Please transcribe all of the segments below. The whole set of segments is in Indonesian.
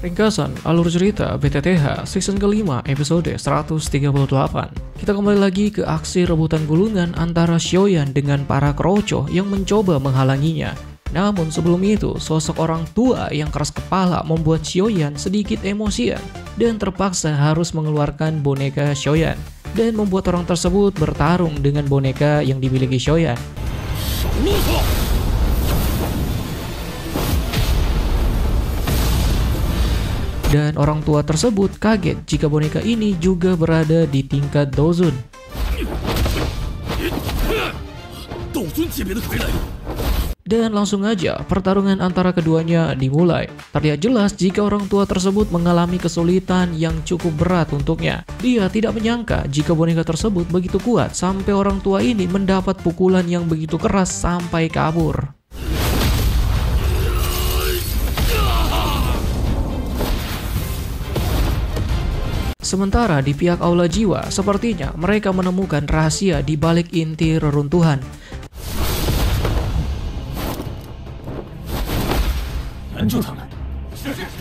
Ringkasan alur cerita BTTH season kelima episode 138. Kita kembali lagi ke aksi rebutan gulungan antara Xiaoyan dengan para keroco yang mencoba menghalanginya. Namun sebelum itu, sosok orang tua yang keras kepala membuat Xiaoyan sedikit emosian dan terpaksa harus mengeluarkan boneka Xiaoyan dan membuat orang tersebut bertarung dengan boneka yang dimiliki Xiaoyan. Dan orang tua tersebut kaget jika boneka ini juga berada di tingkat Dozun. Dan langsung aja pertarungan antara keduanya dimulai. Terlihat jelas jika orang tua tersebut mengalami kesulitan yang cukup berat untuknya. Dia tidak menyangka jika boneka tersebut begitu kuat sampai orang tua ini mendapat pukulan yang begitu keras sampai kabur. Sementara di pihak Aula Jiwa, sepertinya mereka menemukan rahasia di balik inti reruntuhan.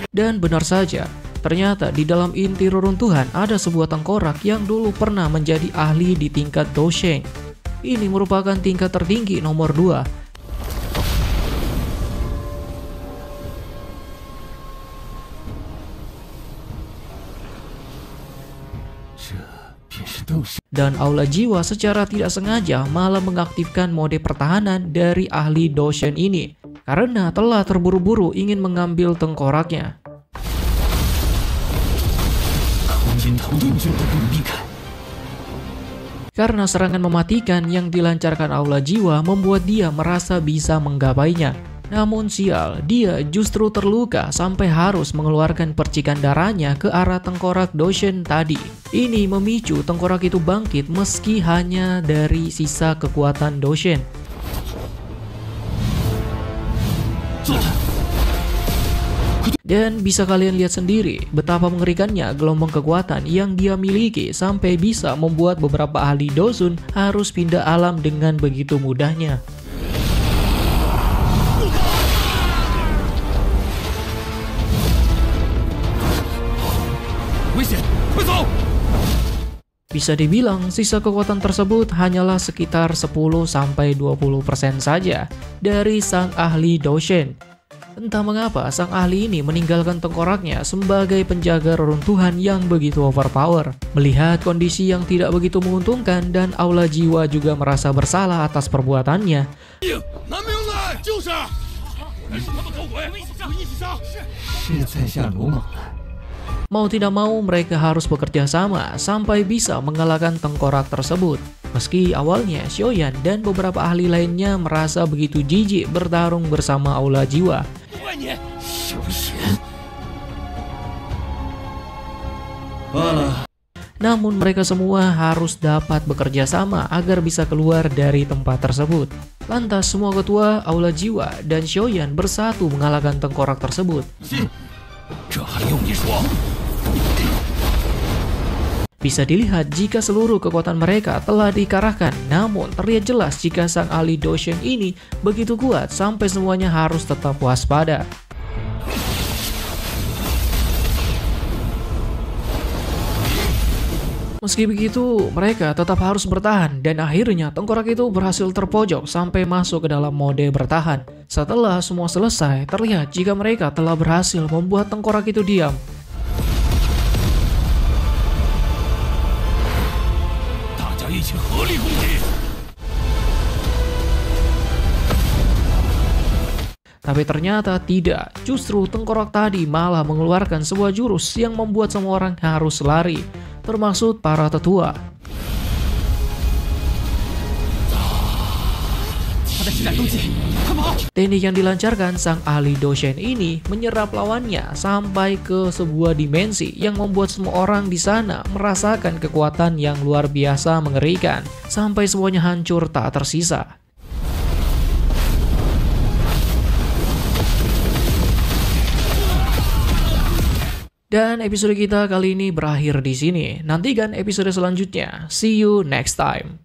Dan benar saja, ternyata di dalam inti reruntuhan ada sebuah tengkorak yang dulu pernah menjadi ahli di tingkat Dosheng. Ini merupakan tingkat tertinggi nomor 2. Dan Aula Jiwa secara tidak sengaja malah mengaktifkan mode pertahanan dari ahli Doshen ini karena telah terburu-buru ingin mengambil tengkoraknya. Karena serangan mematikan yang dilancarkan Aula Jiwa membuat dia merasa bisa menggapainya. Namun sial, dia justru terluka sampai harus mengeluarkan percikan darahnya ke arah tengkorak Doshen tadi. Ini memicu tengkorak itu bangkit meski hanya dari sisa kekuatan Doshen. Dan bisa kalian lihat sendiri betapa mengerikannya gelombang kekuatan yang dia miliki sampai bisa membuat beberapa ahli Dozun harus pindah alam dengan begitu mudahnya. Bisa dibilang sisa kekuatan tersebut hanyalah sekitar 10-20% saja dari sang ahli Doshen. Entah mengapa sang ahli ini meninggalkan tengkoraknya sebagai penjaga reruntuhan yang begitu overpower. Melihat kondisi yang tidak begitu menguntungkan dan Aula Jiwa juga merasa bersalah atas perbuatannya. Mau tidak mau mereka harus bekerja sama sampai bisa mengalahkan tengkorak tersebut. Meski awalnya Xiaoyan dan beberapa ahli lainnya merasa begitu jijik bertarung bersama Aula Jiwa. Namun mereka semua harus dapat bekerja sama agar bisa keluar dari tempat tersebut. Lantas semua ketua Aula Jiwa dan Xiaoyan bersatu mengalahkan tengkorak tersebut. Bisa dilihat jika seluruh kekuatan mereka telah dikerahkan, namun terlihat jelas jika sang ahli Doshen ini begitu kuat sampai semuanya harus tetap waspada. Meski begitu, mereka tetap harus bertahan dan akhirnya tengkorak itu berhasil terpojok sampai masuk ke dalam mode bertahan. Setelah semua selesai, terlihat jika mereka telah berhasil membuat tengkorak itu diam. Tapi ternyata tidak, justru tengkorak tadi malah mengeluarkan sebuah jurus yang membuat semua orang harus lari, termasuk para tetua. Teknik yang dilancarkan sang ahli Doshen ini menyerap lawannya sampai ke sebuah dimensi yang membuat semua orang di sana merasakan kekuatan yang luar biasa mengerikan, sampai semuanya hancur tak tersisa. Dan episode kita kali ini berakhir di sini. Nantikan episode selanjutnya. See you next time.